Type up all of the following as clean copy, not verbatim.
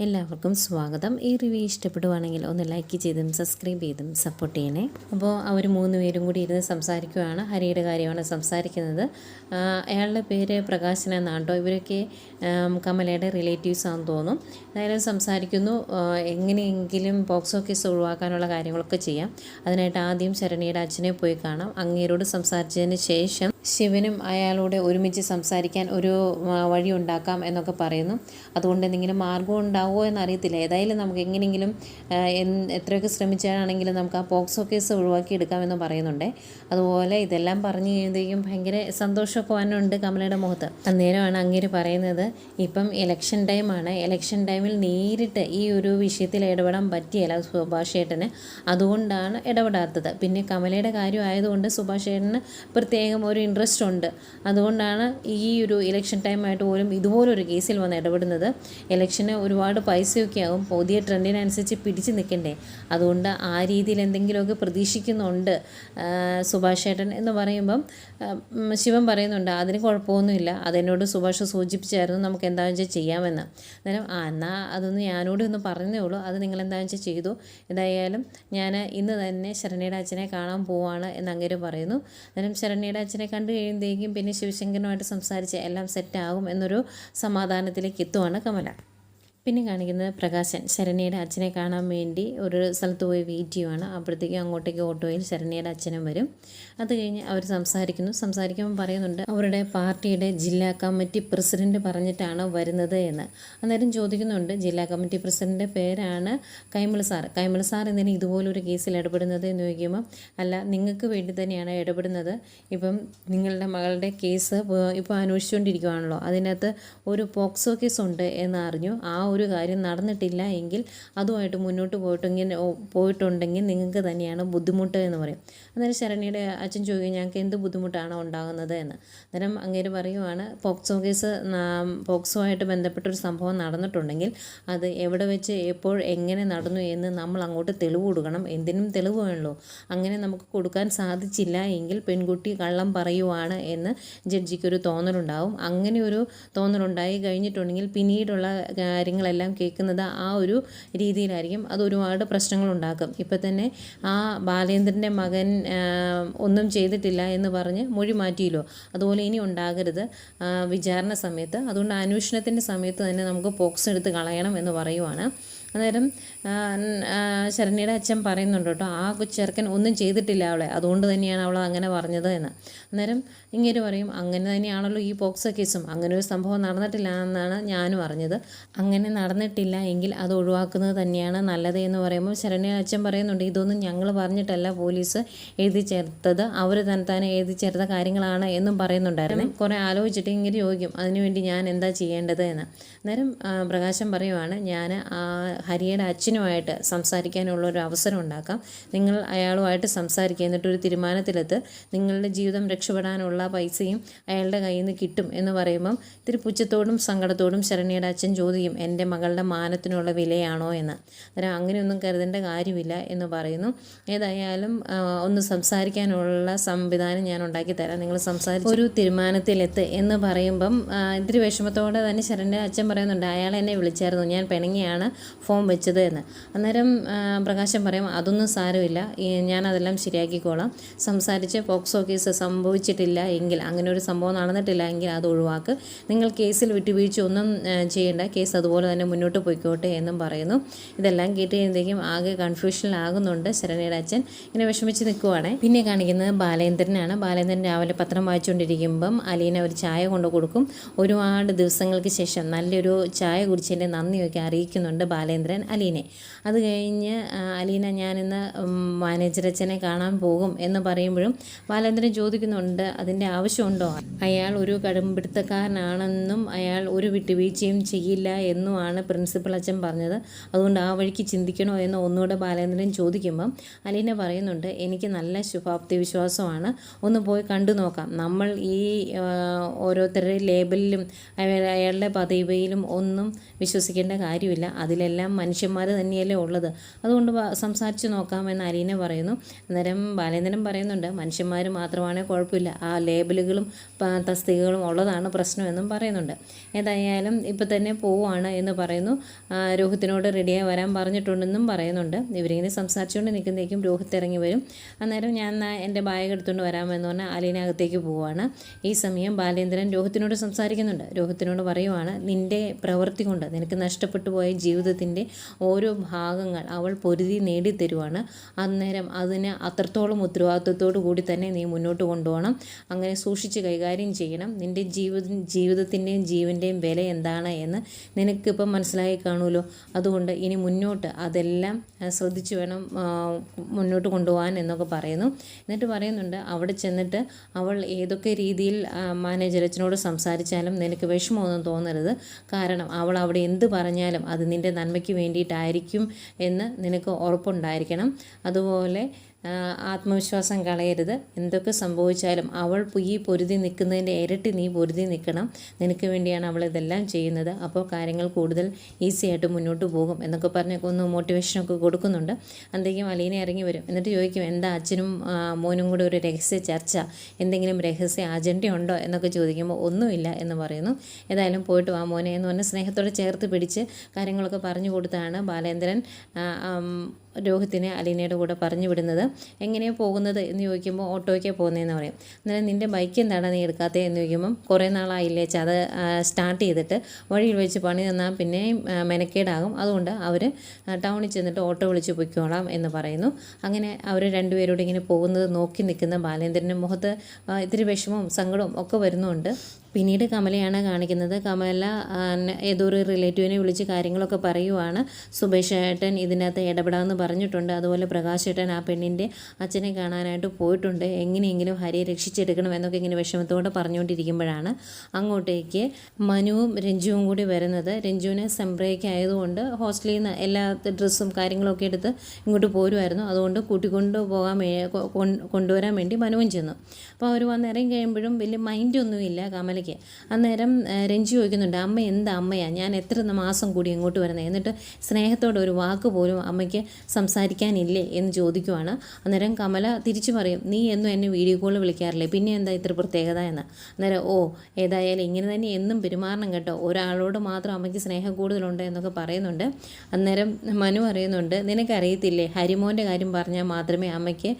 എല്ലാവർക്കും സ്വാഗതം. ഈ റിവ്യൂ ഇഷ്ടപ്പെടുവാണെങ്കിൽ ഒന്ന് ലൈക്ക് ചെയ്തും സബ്സ്ക്രൈബ് ചെയ്തും സപ്പോർട്ട് ചെയ്യണേ. അപ്പോൾ അവർ 3 പേരും കൂടി ഇരുന്ന് സംസാരിക്കുകയാണ്. ഹരിയുടെ കാര്യമാണ് സംസാരിക്കുന്നത്. അയാളുടെ പേര് പ്രകാശൻ എന്നാണ് കേട്ടോ. ഇവരൊക്കെ കമലയുടെ റിലേറ്റീവ്സ് ആണെന്ന് തോന്നും. അതായത് സംസാരിക്കുന്നു, എങ്ങനെയെങ്കിലും പോക്സോ കേസ് ഒഴിവാക്കാനുള്ള കാര്യങ്ങളൊക്കെ ചെയ്യാം. അതിനായിട്ട് ആദ്യം ശരണ്യയുടെ അച്ഛനെ പോയി കാണാം. അങ്ങേരോട് സംസാരിച്ചതിന് ശേഷം ശിവനും അയാളോട് ഒരുമിച്ച് സംസാരിക്കാൻ ഒരു വഴി ഉണ്ടാക്കാം എന്നൊക്കെ പറയുന്നു. അതുകൊണ്ട് എന്തെങ്കിലും മാർഗം ഉണ്ടാവുമോ എന്നറിയത്തില്ല. ഏതായാലും നമുക്ക് എങ്ങനെയെങ്കിലും എത്രയൊക്കെ ശ്രമിച്ചാണെങ്കിലും നമുക്ക് ആ പോക്സോ കേസ് ഒഴിവാക്കി എടുക്കാമെന്ന് പറയുന്നുണ്ട്. അതുപോലെ ഇതെല്ലാം പറഞ്ഞു കഴിയുമ്പോഴേക്കും ഭയങ്കര സന്തോഷമൊക്കെ വന്നുണ്ട് കമലയുടെ മുഖത്ത്. അന്നേരമാണ് അങ്ങേര് പറയുന്നത്, ഇപ്പം ഇലക്ഷൻ ടൈമാണ്. ഇലക്ഷൻ ടൈമിൽ നേരിട്ട് ഈ ഒരു വിഷയത്തിൽ ഇടപെടാൻ പറ്റിയല്ല സുഭാഷ് ചേട്ടന്. അതുകൊണ്ടാണ് ഇടപെടാത്തത്. പിന്നെ കമലയുടെ കാര്യം ആയതുകൊണ്ട് സുഭാഷ് ചേട്ടന് പ്രത്യേകം ഒരു ഇൻട്രസ്റ്റ് ഉണ്ട്. അതുകൊണ്ടാണ് ഈ ഒരു ഇലക്ഷൻ ടൈമായിട്ട് പോലും ഇതുപോലൊരു കേസിൽ വന്ന് ഇടപെടുന്നത്. ഇലക്ഷന് ഒരുപാട് പൈസയൊക്കെ ആകും. പുതിയ ട്രെൻഡിനനുസരിച്ച് പിടിച്ച് നിൽക്കണ്ടേ. അതുകൊണ്ട് ആ രീതിയിൽ എന്തെങ്കിലുമൊക്കെ പ്രതീക്ഷിക്കുന്നുണ്ട് സുഭാഷ് ചേട്ടൻ എന്ന് പറയുമ്പം ശിവൻ പറയുന്നുണ്ട്, അതിന് കുഴപ്പമൊന്നുമില്ല, അതെന്നോട് സുഭാഷ് സൂചിപ്പിച്ചായിരുന്നു, നമുക്ക് എന്താണെന്ന് വെച്ചാൽ ചെയ്യാമെന്ന്. അന്നേരം എന്നാൽ അതൊന്ന് ഞാനോട് ഒന്ന് പറഞ്ഞേ ഉള്ളൂ, അത് നിങ്ങൾ എന്താണെന്ന് വെച്ചാൽ ചെയ്തു. എന്തായാലും ഞാൻ ഇന്ന് തന്നെ ശരണ്യയുടെ അച്ഛനെ കാണാൻ പോവാണ് എന്ന് അങ്ങേര് പറയുന്നു. അന്നേരം ശരണ്യയുടെ അച്ഛനെ കണ്ടു കഴിയുമ്പോഴേക്കും പിന്നെ ശിവശങ്കരനുമായിട്ട് സംസാരിച്ച് എല്ലാം സെറ്റാകും എന്നൊരു സമാധാനത്തിലേക്ക് എത്തുവാണ് കമല. പിന്നെ കാണിക്കുന്നത് പ്രകാശൻ ശരണ്യയുടെ അച്ഛനെ കാണാൻ വേണ്ടി ഒരു സ്ഥലത്ത് പോയി വെയിറ്റ് ചെയ്യുവാണ്. അപ്പോഴത്തേക്കും അങ്ങോട്ടേക്ക് ഓട്ടോയിൽ ശരണ്യയുടെ അച്ഛനും വരും. അത് കഴിഞ്ഞ് അവർ സംസാരിക്കുമ്പോൾ പറയുന്നുണ്ട്, അവരുടെ പാർട്ടിയുടെ ജില്ലാ കമ്മിറ്റി പ്രസിഡൻറ്റ് പറഞ്ഞിട്ടാണ് വരുന്നത് എന്ന്. അന്നേരം ചോദിക്കുന്നുണ്ട്, ജില്ലാ കമ്മിറ്റി പ്രസിഡൻ്റെ പേരാണ് കൈമൾ സാർ എന്തിനാണ് ഇതുപോലൊരു കേസിൽ ഇടപെടുന്നത് എന്ന് ചോദിക്കുമ്പോൾ, അല്ല, നിങ്ങൾക്ക് വേണ്ടി തന്നെയാണ് ഇടപെടുന്നത്. ഇപ്പം നിങ്ങളുടെ മകളുടെ കേസ് ഇപ്പോൾ അന്വേഷിച്ചുകൊണ്ടിരിക്കുകയാണല്ലോ, അതിനകത്ത് ഒരു പോക്സോ കേസ് ഉണ്ട് എന്ന് അറിഞ്ഞു. ആ ഒരു കാര്യം നടന്നിട്ടില്ല എങ്കിൽ അതുമായിട്ട് മുന്നോട്ട് പോയിട്ടുണ്ടെങ്കിൽ നിങ്ങൾക്ക് തന്നെയാണ് ബുദ്ധിമുട്ട് എന്ന് പറയും. അന്നേരം ശരണ്യയുടെ അച്ഛൻ ചോദിക്കും, ഞങ്ങൾക്ക് എന്ത് ബുദ്ധിമുട്ടാണ് ഉണ്ടാകുന്നത് എന്ന്. അന്നേരം അങ്ങേര് പറയുവാണ്, പോക്സോ ആയിട്ട് ബന്ധപ്പെട്ടൊരു സംഭവം നടന്നിട്ടുണ്ടെങ്കിൽ അത് എവിടെ വെച്ച് എപ്പോൾ എങ്ങനെ നടന്നു എന്ന് നമ്മൾ അങ്ങോട്ട് തെളിവ് കൊടുക്കണം. എന്തിനും തെളിവ് വേണമല്ലോ. അങ്ങനെ നമുക്ക് കൊടുക്കാൻ സാധിച്ചില്ല എങ്കിൽ പെൺകുട്ടി കള്ളം പറയുവാണ് എന്ന് ജഡ്ജിക്കൊരു തോന്നലുണ്ടാവും. അങ്ങനെ ഒരു തോന്നലുണ്ടായി കഴിഞ്ഞിട്ടുണ്ടെങ്കിൽ പിന്നീടുള്ള കാര്യങ്ങളെല്ലാം കേൾക്കുന്നത് ആ ഒരു രീതിയിലായിരിക്കും. അത് ഒരുപാട് പ്രശ്നങ്ങളുണ്ടാക്കും. ഇപ്പം തന്നെ ആ ബാലേന്ദ്രൻ്റെ മകൻ ഒന്നും ചെയ്തിട്ടില്ല എന്ന് പറഞ്ഞ് മൊഴി മാറ്റിയല്ലോ. അതുപോലെ ഇനി ഉണ്ടാകരുത് വിചാരണ സമയത്ത്. അതുകൊണ്ട് അന്വേഷണത്തിൻ്റെ സമയത്ത് തന്നെ നമുക്ക് പോക്സ് എടുത്ത് കളയണം എന്ന് പറയുവാണ്. അന്നേരം ശരണ്യയുടെ അച്ഛൻ പറയുന്നുണ്ട് കേട്ടോ, ആ ചെറുക്കൻ ഒന്നും ചെയ്തിട്ടില്ല അവളെ, അതുകൊണ്ട് തന്നെയാണ് അവൾ അങ്ങനെ പറഞ്ഞത് എന്ന്. അന്നേരം ഇങ്ങനെ പറയും, അങ്ങനെ തന്നെയാണല്ലോ ഈ പോക്സോ കേസും, അങ്ങനെ ഒരു സംഭവം നടന്നിട്ടില്ല എന്നാണ് ഞാനും അറിഞ്ഞത്. അങ്ങനെ നടന്നിട്ടില്ല എങ്കിൽ അത് ഒഴിവാക്കുന്നത് തന്നെയാണ് നല്ലത് എന്ന് പറയുമ്പോൾ ശരണ്യയുടെ അച്ഛൻ പറയുന്നുണ്ട്, ഇതൊന്നും ഞങ്ങൾ പറഞ്ഞിട്ടല്ല പോലീസ് എഴുതി ചേർത്തത്, അവർ തന്നെ എഴുതി ചേർത്ത കാര്യങ്ങളാണ് എന്നും പറയുന്നുണ്ടായിരുന്നു. കുറേ ആലോചിച്ചിട്ട് ഇങ്ങനെ ചോദിക്കും, അതിനുവേണ്ടി ഞാൻ എന്താ ചെയ്യേണ്ടത് എന്ന്. അന്നേരം പ്രകാശം പറയുവാണ്, ഞാൻ ഹരിയുടെ അച്ഛനുമായിട്ട് സംസാരിക്കാനുള്ളൊരു അവസരം ഉണ്ടാക്കാം. നിങ്ങൾ അയാളുമായിട്ട് സംസാരിക്കുക, എന്നിട്ടൊരു തീരുമാനത്തിലെത്ത്. നിങ്ങളുടെ ജീവിതം രക്ഷപ്പെടാനുള്ള പൈസയും അയാളുടെ കയ്യിൽ നിന്ന് കിട്ടും എന്ന് പറയുമ്പം ഇത്തിരി പുച്ഛത്തോടും സങ്കടത്തോടും ശരണ്യയുടെ അച്ഛൻ ചോദിക്കും, എൻ്റെ മകളുടെ മാനത്തിനുള്ള വിലയാണോ എന്ന്. അന്നേരം അങ്ങനെയൊന്നും കരുതേണ്ട കാര്യമില്ല എന്ന് പറയുന്നു. ഏതായാലും ഒന്ന് സംസാരിക്കാനുള്ള സംവിധാനം ഞാൻ ഉണ്ടാക്കി തരാം, നിങ്ങൾ സംസാരിച്ച് ഒരു തീരുമാനത്തിലെത്ത് എന്ന് പറയുമ്പം ഇത്തിരി വിഷമത്തോടെ തന്നെ ശരണ്യയുടെ അച്ഛൻ പറയുന്നുണ്ട്, അയാൾ എന്നെ വിളിച്ചായിരുന്നു, ഞാൻ പിണങ്ങിയാണ് ഫോം വെച്ചത് എന്ന്. അന്നേരം പ്രകാശം പറയും, അതൊന്നും സാരമില്ല, ഞാൻ അതെല്ലാം ശരിയാക്കിക്കോളാം. സംസാരിച്ച് പോക്സോ കേസ് സംഭവിച്ചിട്ടില്ല എങ്കിൽ, അങ്ങനെ ഒരു സംഭവം നടന്നിട്ടില്ല എങ്കിൽ അത് ഒഴിവാക്ക്. നിങ്ങൾ കേസിൽ വിട്ടുവീഴ്ച ഒന്നും ചെയ്യേണ്ട, കേസ് അതുപോലെ തന്നെ മുന്നോട്ട് പോയിക്കോട്ടെ എന്നും പറയുന്നു. ഇതെല്ലാം കേട്ട് കഴിയുമ്പോഴേക്കും ആകെ കൺഫ്യൂഷനിലാകുന്നുണ്ട് ശരണ്യയുടെ അച്ഛൻ. ഇങ്ങനെ വിഷമിച്ച് നിൽക്കുവാണ്. പിന്നെ കാണിക്കുന്നത് ബാലേന്ദ്രനാണ്. ബാലേന്ദ്രൻ രാവിലെ പത്രം വായിച്ചുകൊണ്ടിരിക്കുമ്പം അലീന ഒരു ചായ കൊണ്ട് കൊടുക്കും. ഒരുപാട് ദിവസങ്ങൾക്ക് ശേഷം നല്ലൊരു ചായ കുടിച്ചതിൻ്റെ നന്ദിയൊക്കെ അറിയിക്കുന്നുണ്ട് ബാലേന്ദ്രൻ അലീനെ. അത് കഴിഞ്ഞ് അലീന, ഞാനിന്ന് മാനേജർ അച്ഛനെ കാണാൻ പോകും എന്ന് പറയുമ്പോഴും ബാലേന്ദ്രൻ ചോദിക്കുന്നുണ്ട്, അതിൻ്റെ ആവശ്യമുണ്ടോ? അയാൾ ഒരു കടുംപിടുത്തക്കാരനാണെന്നും അയാൾ ഒരു വിട്ടുവീഴ്ചയും ചെയ്യില്ല എന്നുമാണ് പ്രിൻസിപ്പൽ അച്ഛൻ പറഞ്ഞത്. അതുകൊണ്ട് ആ വഴിക്ക് ചിന്തിക്കണോ എന്ന് ഒന്നുകൂടെ ബാലേന്ദ്രൻ ചോദിക്കുമ്പം അലീന പറയുന്നുണ്ട്, എനിക്ക് നല്ല ശുഭാപ്തി വിശ്വാസമാണ്, ഒന്ന് പോയി കണ്ടു നോക്കാം. നമ്മൾ ഈ ഓരോരുത്തരുടെ ലേബലിലും അയാളുടെ പദവിയിലും ഒന്നും വിശ്വസിക്കേണ്ട കാര്യമില്ല. അതിലെല്ലാം എല്ലാം മനുഷ്യന്മാർ തന്നെയല്ലേ ഉള്ളത്, അതുകൊണ്ട് സംസാരിച്ച് നോക്കാമെന്ന് അലീന പറയുന്നു. അന്നേരം ബാലേന്ദ്രൻ പറയുന്നുണ്ട് മനുഷ്യന്മാർ മാത്രമാണെങ്കിൽ കുഴപ്പമില്ല, ആ ലേബലുകളും തസ്തികകളും ഉള്ളതാണ് പ്രശ്നമെന്നും പറയുന്നുണ്ട്. ഏതായാലും ഇപ്പം തന്നെ പോവുകയാണ് എന്ന് പറയുന്നു. രോഹിത്തിനോട് റെഡിയായി വരാൻ പറഞ്ഞിട്ടുണ്ടെന്നും പറയുന്നുണ്ട്. ഇവരിങ്ങനെ സംസാരിച്ചുകൊണ്ട് നിൽക്കുന്നതേക്കും രോഹിത്ത് ഇറങ്ങി വരും. അന്നേരം ഞാൻ എൻ്റെ ബാഗ് എടുത്തുകൊണ്ട് വരാമെന്ന് പറഞ്ഞാൽ അലീന അകത്തേക്ക് പോവുകയാണ്. ഈ സമയം ബാലേന്ദ്രൻ രോഹിത്തിനോട് സംസാരിക്കുന്നുണ്ട്. രോഹിത്തിനോട് പറയുവാണ്, നിൻ്റെ പ്രവൃത്തി കൊണ്ട് നിനക്ക് നഷ്ടപ്പെട്ടു പോയ ജീവിതത്തിൻ്റെ ഓരോ ഭാഗങ്ങൾ അവൾ പൊരുതി നേടിത്തരുവാണ്. അന്നേരം അതിന് അത്രത്തോളം ഉത്തരവാദിത്വത്തോടു കൂടി തന്നെ നീ മുന്നോട്ട് കൊണ്ടുപോകണം. അങ്ങനെ സൂക്ഷിച്ച് കൈകാര്യം ചെയ്യണം. നിൻ്റെ ജീവിതത്തിൻ്റെയും ജീവൻ്റെയും വില എന്താണ് എന്ന് നിനക്കിപ്പം മനസ്സിലായി കാണുമല്ലോ. അതുകൊണ്ട് ഇനി മുന്നോട്ട് അതെല്ലാം ശ്രദ്ധിച്ചു വേണം മുന്നോട്ട് കൊണ്ടുപോകാൻ എന്നൊക്കെ പറയുന്നു. എന്നിട്ട് പറയുന്നുണ്ട്, അവിടെ ചെന്നിട്ട് അവൾ ഏതൊക്കെ രീതിയിൽ മാനേജർ അച്ഛനോട് സംസാരിച്ചാലും നിനക്ക് വിഷമമൊന്നും തോന്നരുത്. കാരണം അവൾ അവിടെ എന്ത് പറഞ്ഞാലും അത് നിൻ്റെ നന്മയ്ക്ക് വേണ്ടിയിട്ടായിരിക്കും എന്ന് നിനക്ക് ഉറപ്പുണ്ടായിരിക്കണം. അതുപോലെ ആത്മവിശ്വാസം കളയരുത്. എന്തൊക്കെ സംഭവിച്ചാലും അവൾ ഈ പൊരുതി നിൽക്കുന്നതിൻ്റെ ഇരട്ടി നീ പൊരുതി നിൽക്കണം. നിനക്ക് വേണ്ടിയാണ് അവൾ ഇതെല്ലാം ചെയ്യുന്നത്. അപ്പോൾ കാര്യങ്ങൾ കൂടുതൽ ഈസി ആയിട്ട് മുന്നോട്ട് പോകും എന്നൊക്കെ പറഞ്ഞ് ഒന്ന് മോട്ടിവേഷനൊക്കെ കൊടുക്കുന്നുണ്ട്. അന്തേക്കും അലീന ഇറങ്ങി വരും. എന്നിട്ട് ചോദിക്കും, എന്താ അച്ഛനും മോനും കൂടെ ഒരു രഹസ്യ ചർച്ച, എന്തെങ്കിലും രഹസ്യ അജണ്ട ഉണ്ടോ എന്നൊക്കെ ചോദിക്കുമ്പോൾ ഒന്നുമില്ല എന്ന് പറയുന്നു. ഏതായാലും പോയിട്ട് വാ മോനെ എന്ന് പറഞ്ഞ് സ്നേഹത്തോടെ ചേർത്ത് പിടിച്ച് കാര്യങ്ങളൊക്കെ പറഞ്ഞു കൊടുത്താണ് ബാലേന്ദ്രൻ രോഹിത്തിനെ അലീനയുടെ കൂടെ പറഞ്ഞു വിടുന്നത്. എങ്ങനെയാണ് പോകുന്നത് എന്ന് ചോദിക്കുമ്പോൾ ഓട്ടോയ്ക്കാണ് പോകുന്നതെന്ന് പറയും. അന്നേരം നിൻ്റെ ബൈക്ക് എന്താണ് നീ എടുക്കാത്തത് എന്ന് ചോദിക്കുമ്പം കുറേ നാളായില്ലേ അത് സ്റ്റാർട്ട് ചെയ്തിട്ട് വഴിയിൽ വെച്ച് പണി തന്നാൽ പിന്നെ മെനക്കേടാകും, അതുകൊണ്ട് അവർ ടൗണിൽ ചെന്നിട്ട് ഓട്ടോ വിളിച്ച് പൊയ്ക്കോളാം എന്ന് പറയുന്നു. അങ്ങനെ അവർ രണ്ടുപേരോട് ഇങ്ങനെ പോകുന്നത് നോക്കി നിൽക്കുന്ന ബാലേന്ദ്രൻ്റെ മുഖത്ത് ഇത്തിരി വിഷമവും സങ്കടവും ഒക്കെ വരുന്നുണ്ട്. പിന്നീട് കമലയാണ് കാണിക്കുന്നത്. കമല ഏതോ ഒരു റിലേറ്റീവിനെ വിളിച്ച് കാര്യങ്ങളൊക്കെ പറയുവാണ്. സുബേഷ് ഏട്ടൻ ഇതിനകത്ത് ഇടപെടാമെന്ന് പറഞ്ഞിട്ടുണ്ട്. അതുപോലെ പ്രകാശ് ഏട്ടൻ ആ പെണ്ണിൻ്റെ അച്ഛനെ കാണാനായിട്ട് പോയിട്ടുണ്ട്. എങ്ങനെയെങ്കിലും ഹരിയെ രക്ഷിച്ചെടുക്കണം എന്നൊക്കെ ഇങ്ങനെ വിഷമത്തോടെ പറഞ്ഞുകൊണ്ടിരിക്കുമ്പോഴാണ് അങ്ങോട്ടേക്ക് മനുവും രഞ്ജുവും കൂടി വരുന്നത്. രഞ്ജുവിന് സെംബ്രേക്ക് ആയതുകൊണ്ട് ഹോസ്റ്റലിൽ നിന്ന് എല്ലാ ഡ്രസ്സും കാര്യങ്ങളൊക്കെ എടുത്ത് ഇങ്ങോട്ട് പോരുമായിരുന്നു. അതുകൊണ്ട് കൂട്ടിക്കൊണ്ട് കൊണ്ടുവരാൻ വേണ്ടി മനുവും ചെന്നു. അപ്പോൾ അവർ വന്ന് ഇറങ്ങി കഴിയുമ്പോഴും വലിയ മൈൻഡൊന്നുമില്ല കമലയ്ക്ക്. അന്നേരം രഞ്ജു ചോദിക്കുന്നുണ്ട്, അമ്മ എന്താ അമ്മയാണ്, ഞാൻ എത്ര മാസം കൂടി ഇങ്ങോട്ട് വരുന്നത്, എന്നിട്ട് സ്നേഹത്തോടെ ഒരു വാക്ക് പോലും അമ്മയ്ക്ക് സംസാരിക്കാനില്ലേ എന്ന് ചോദിക്കുവാണ്. അന്നേരം കമല തിരിച്ചു പറയും, നീ എന്നും എന്നെ വീഡിയോ കോളിൽ വിളിക്കാറില്ലേ, പിന്നെ എന്താ ഇത്ര പ്രത്യേകത എന്ന്. അന്നേരം ഏതായാലും ഇങ്ങനെ തന്നെ എന്നും പെരുമാറണം കേട്ടോ, ഒരാളോട് മാത്രം അമ്മയ്ക്ക് സ്നേഹം കൂടുതലുണ്ട് എന്നൊക്കെ പറയുന്നുണ്ട്. അന്നേരം മനു പറയുന്നുണ്ട്, നിനക്കറിയത്തില്ലേ ഹരിമോൻ്റെ കാര്യം പറഞ്ഞാൽ മാത്രമേ അമ്മയ്ക്ക്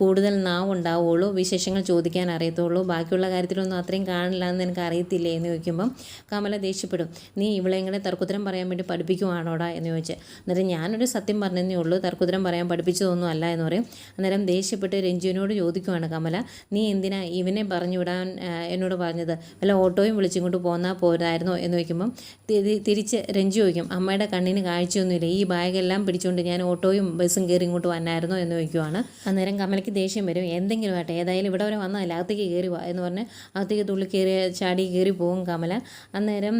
കൂടുതൽ നാവുണ്ടാവുള്ളൂ, വിശേഷങ്ങൾ ചോദിക്കാൻ അറിയത്തുള്ളൂ, ബാക്കിയുള്ള കാര്യത്തിലൊന്നും അത്രയും കാണില്ല എന്ന് എനിക്ക് അറിയത്തില്ലേ എന്ന് ചോദിക്കുമ്പം കമല ദേഷ്യപ്പെടും. നീ ഇവളെ ഇങ്ങനെ തർക്കുത്തരം പറയാൻ വേണ്ടി പഠിപ്പിക്കുവാണോടാ എന്ന് ചോദിച്ച്. അന്നേരം ഞാനൊരു സത്യം പറഞ്ഞതേ ഉള്ളൂ, തർക്കുത്തരം പറയാൻ പഠിപ്പിച്ചതൊന്നും അല്ല എന്ന് പറയും. അന്നേരം ദേഷ്യപ്പെട്ട് രഞ്ജുവിനോട് ചോദിക്കുവാണ് കമല, നീ എന്തിനാ ഇവനെ പറഞ്ഞു വിടാൻ എന്നോട് പറഞ്ഞത്, വല്ല ഓട്ടോയും വിളിച്ചിങ്ങോട്ട് പോന്നാൽ പോരായിരുന്നോ എന്ന് ചോദിക്കുമ്പം തിരിച്ച് രഞ്ജു ചോദിക്കും, അമ്മയുടെ കണ്ണിന് കാഴ്ചയൊന്നുമില്ല, ഈ ബാഗെല്ലാം പിടിച്ചുകൊണ്ട് ഞാൻ ഓട്ടോയും ബസ്സും കയറി ഇങ്ങോട്ട് വന്നായിരുന്നോ എന്ന് ചോദിക്കുവാണ്. അന്നേരം കമലയ്ക്ക് ദേഷ്യം വരും. എന്തെങ്കിലും ആട്ടെ, ഏതായാലും ഇവിടെ വരെ വന്നതല്ല, അകത്തേക്ക് കയറി വാ എന്ന് പറഞ്ഞ് അകത്തേക്ക് തുള്ളി ചാടി കയറി പോകും കമല. അന്നേരം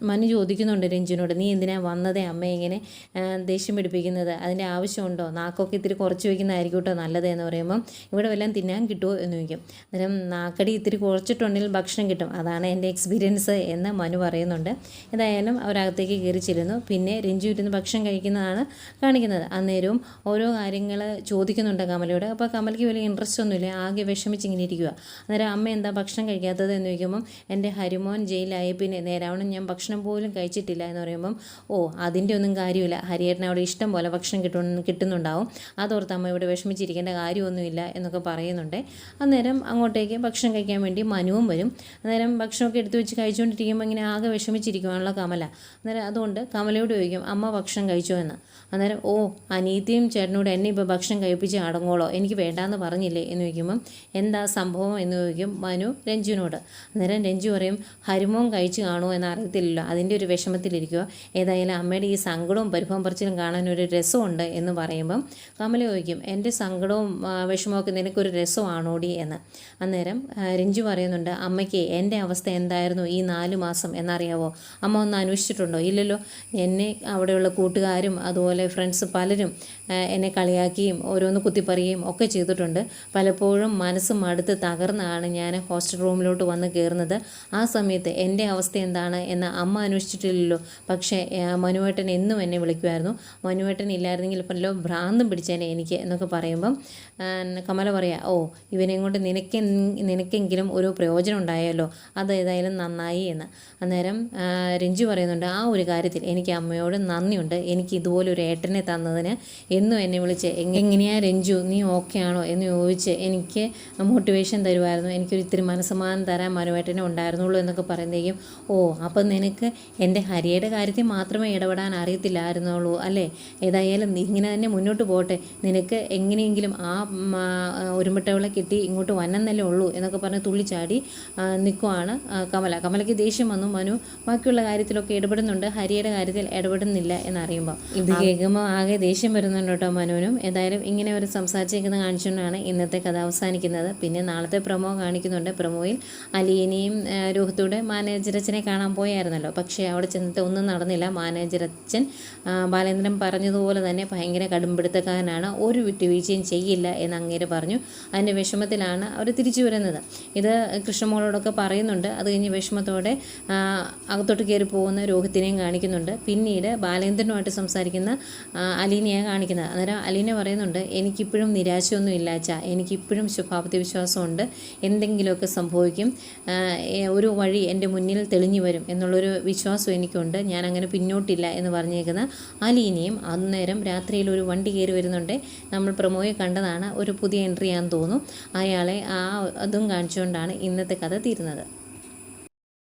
മനു ചോദിക്കുന്നുണ്ട് രഞ്ജുവിനോട്, നീ എന്തിനാ വന്നതേ അമ്മയെ ഇങ്ങനെ ദേഷ്യം പിടിപ്പിക്കുന്നത്, അതിൻ്റെ ആവശ്യമുണ്ടോ, നാക്കൊക്കെ ഇത്തിരി കുറച്ച് വയ്ക്കുന്നതായിരിക്കും കേട്ടോ നല്ലത് എന്ന് പറയുമ്പം ഇവിടെ വല്ലതും തിന്നാൻ കിട്ടുമോ എന്ന് ചോദിക്കും. അന്നേരം നാക്കടി ഇത്തിരി കുറച്ചിട്ടുണ്ടെങ്കിൽ ഭക്ഷണം കിട്ടും, അതാണ് എൻ്റെ എക്സ്പീരിയൻസ് എന്ന് മനു പറയുന്നുണ്ട്. ഏതായാലും അവരകത്തേക്ക് കയറി ചെല്ലുന്നു. പിന്നെ രഞ്ജു ഇരുന്ന് ഭക്ഷണം കഴിക്കുന്നതാണ് കാണിക്കുന്നത്. അന്നേരവും ഓരോ കാര്യങ്ങൾ ചോദിക്കുന്നുണ്ട് കമലയോട്. അപ്പോൾ കമലയ്ക്ക് വലിയ ഇൻട്രസ്റ്റ് ഒന്നുമില്ല, ആകെ വിഷമിച്ചിങ്ങനെ ഇരിക്കുക. അന്നേരം അമ്മ എന്താ ഭക്ഷണം കഴിക്കാത്തത് എന്ന് ചോദിക്കുമ്പം എൻ്റെ ഹരിമോൻ ജയിലായി പിന്നെ നേരാവണ്ണം ഞാൻ ഭക്ഷണം പോലും കഴിച്ചിട്ടില്ല എന്ന് പറയുമ്പം അതിൻ്റെ ഒന്നും കാര്യമില്ല, ഹരിയേട്ടന് അവിടെ ഇഷ്ടം പോലെ ഭക്ഷണം കിട്ടുന്നുണ്ടാവും, അതോർത്ത് അമ്മ ഇവിടെ വിഷമിച്ചിരിക്കേണ്ട കാര്യമൊന്നുമില്ല എന്നൊക്കെ പറയുന്നുണ്ട്. അന്നേരം അങ്ങോട്ടേക്ക് ഭക്ഷണം കഴിക്കാൻ വേണ്ടി മനുവും വരും. അന്നേരം ഭക്ഷണമൊക്കെ എടുത്തു വെച്ച് കഴിച്ചുകൊണ്ടിരിക്കുമ്പോൾ ഇങ്ങനെ ആകെ വിഷമിച്ചിരിക്കുവാണല്ലോ കമല. അന്നേരം അതുകൊണ്ട് കമലയോട് ചോദിക്കും, അമ്മ ഭക്ഷണം കഴിച്ചോ എന്ന്. അന്നേരം അനീതിയും ചേട്ടനോട് എന്നെ ഇപ്പോൾ ഭക്ഷണം കഴിപ്പിച്ച് അടങ്ങോളോ, എനിക്ക് വേണ്ടാന്ന് പറഞ്ഞില്ലേ എന്ന് ചോദിക്കുമ്പം എന്താ സംഭവം എന്ന് ചോദിക്കും മനു രഞ്ജുവിനോട്. അന്നേരം രഞ്ജു പറയും, ഹരിമോൻ കഴിച്ച് കാണുമോ എന്ന് അറിയത്തില്ലല്ലോ, അതിൻ്റെ ഒരു വിഷമത്തിലിരിക്കുക, ഏതായാലും അമ്മയുടെ ഈ സങ്കടവും പരിഭവം പറിച്ചിലും കാണാൻ ഒരു രസമുണ്ട് എന്ന് പറയുമ്പം കമല ചോദിക്കും, എൻ്റെ സങ്കടവും വിഷമമൊക്കെ നിനക്കൊരു രസമാണോടി എന്ന്. അന്നേരം രഞ്ജു പറയുന്നുണ്ട്, അമ്മയ്ക്ക് എൻ്റെ അവസ്ഥ എന്തായിരുന്നു ഈ 4 മാസം എന്നറിയാവോ, അമ്മ ഒന്ന് അന്വേഷിച്ചിട്ടുണ്ടോ, ഇല്ലല്ലോ, എന്നെ അവിടെയുള്ള കൂട്ടുകാരും അതുപോലെ ഫ്രണ്ട്സ് പലരും എന്നെ കളിയാക്കിയും ഓരോന്ന് കുത്തിപ്പറിയുകയും ഒക്കെ ചെയ്തിട്ടുണ്ട്. പലപ്പോഴും മനസ്സ് മടുത്ത് തകർന്നാണ് ഞാൻ ഹോസ്റ്റൽ റൂമിലോട്ട് വന്ന് കയറുന്നത്. ആ സമയത്ത് എൻ്റെ അവസ്ഥ എന്താണ് എന്ന് അമ്മ അന്വേഷിച്ചിട്ടില്ലല്ലോ. പക്ഷേ മനുവേട്ടൻ എന്നും എന്നെ വിളിക്കുമായിരുന്നു. മനുവേട്ടൻ ഇല്ലായിരുന്നെങ്കിൽ വല്ലോ ഭ്രാന്തും പിടിച്ചേനെ എനിക്ക് എന്നൊക്കെ പറയുമ്പം കമല പറയാ, ഓ ഇവനെയും കൊണ്ട് നിനക്കെങ്കിലും ഒരു പ്രയോജനം ഉണ്ടായല്ലോ, അത് ഏതായാലും നന്നായി എന്ന്. അന്നേരം രഞ്ജു പറയുന്നുണ്ട്, ആ ഒരു കാര്യത്തിൽ എനിക്ക് അമ്മയോട് നന്ദിയുണ്ട്. എനിക്ക് ഇതുപോലൊരു ഏട്ടനെ തന്നതിന്. എന്നും എന്നെ വിളിച്ച് എങ്ങനെയാ രഞ്ജു നീ ഓക്കെ ആണോ എന്ന് ചോദിച്ച് എനിക്ക് മോട്ടിവേഷൻ തരുമായിരുന്നു. എനിക്കൊരു ഇത്തിരി മനസ്സമാധാനം തരാൻ മനുവേട്ടനെ ഉണ്ടായിരുന്നുള്ളൂ എന്നൊക്കെ പറയുന്നതേക്കും, ഓ അപ്പം നിനക്ക് എൻ്റെ ഹരിയുടെ കാര്യത്തിൽ മാത്രമേ ഇടപെടാൻ അറിയത്തില്ലായിരുന്നുള്ളൂ അല്ലേ? ഏതായാലും ഇങ്ങനെ തന്നെ മുന്നോട്ട് പോട്ടെ, നിനക്ക് എങ്ങനെയെങ്കിലും ആ ഉരുമിട്ടവളെ കിട്ടി ഇങ്ങോട്ട് വന്നെന്നല്ലേ ഉള്ളൂ എന്നൊക്കെ പറഞ്ഞ് തുള്ളിച്ചാടി നിൽക്കുവാണ് കമലയ്ക്ക് ദേഷ്യം വന്നു. മനു ബാക്കിയുള്ള കാര്യത്തിലൊക്കെ ഇടപെടുന്നുണ്ട്, ഹരിയുടെ കാര്യത്തിൽ ഇടപെടുന്നില്ല എന്നറിയുമ്പോൾ ഇത് കേൾക്കുമ്പോൾ ആകെ ദേഷ്യം വരുന്നുണ്ട് കേട്ടോ മനുവിനും. ഏതായാലും ഇങ്ങനെ ഒരു സംസാരിച്ചിരിക്കുന്ന കാണിച്ചുകൊണ്ടാണ് ഇന്നത്തെ കഥ അവസാനിക്കുന്നത്. പിന്നെ നാളത്തെ പ്രൊമോ കാണിക്കുന്നുണ്ട്. പ്രൊമോയിൽ അലീനയും രോഹിത്തോടെ മാനേജർ അച്ഛനെ കാണാൻ പോയായിരുന്നല്ലോ. പക്ഷേ അവിടെ ചെന്നിട്ട് ഒന്നും നടന്നില്ല. മാനേജർ അച്ഛൻ ബാലേന്ദ്രൻ പറഞ്ഞതുപോലെ തന്നെ ഭയങ്കര കടുംപിടുത്തക്കാരനാണ്, ഒരു വിട്ടുവീഴ്ചയും ചെയ്യില്ല എന്ന് അങ്ങേര് പറഞ്ഞു. അതിൻ്റെ വിഷമത്തിലാണ് അവർ തിരിച്ചു വരുന്നത്. ഇത് കൃഷ്ണമോളോടൊക്കെ പറയുന്നുണ്ട്. അത് കഴിഞ്ഞ് വിഷമത്തോടെ അകത്തോട്ട് കയറി പോകുന്ന രോഹിത്തിനെയും കാണിക്കുന്നുണ്ട്. പിന്നീട് ബാലേന്ദ്രനുമായിട്ട് സംസാരിക്കുന്ന അലീനയാണ് കാണിക്കുന്നത്. അന്നേരം അലീന പറയുന്നുണ്ട്, എനിക്കിപ്പോഴും നിരാശയൊന്നും ഇല്ല അച്ഛാ, എനിക്കിപ്പോഴും ശുഭാപ്തി വിശ്വാസമുണ്ട്, എന്തെങ്കിലുമൊക്കെ സംഭവിക്കും, ഒരു വഴി എൻ്റെ മുന്നിൽ തെളിഞ്ഞു വരും എന്നുള്ളൊരു വിശ്വാസം എനിക്കുണ്ട്, ഞാൻ അങ്ങനെ പിന്നോട്ടില്ല എന്ന് പറഞ്ഞേക്കുന്ന അലീനയും അന്നേരം രാത്രിയിൽ ഒരു വണ്ടി കയറി വരുന്നുണ്ട്. നമ്മൾ പ്രൊമോയെ കണ്ടതാണ്, ഒരു പുതിയ എൻട്രി ആണെന്ന് തോന്നുന്നു. അയാളെ അതും കാണിച്ചുകൊണ്ടാണ് ഇന്നത്തെ കഥ തീരുന്നത്.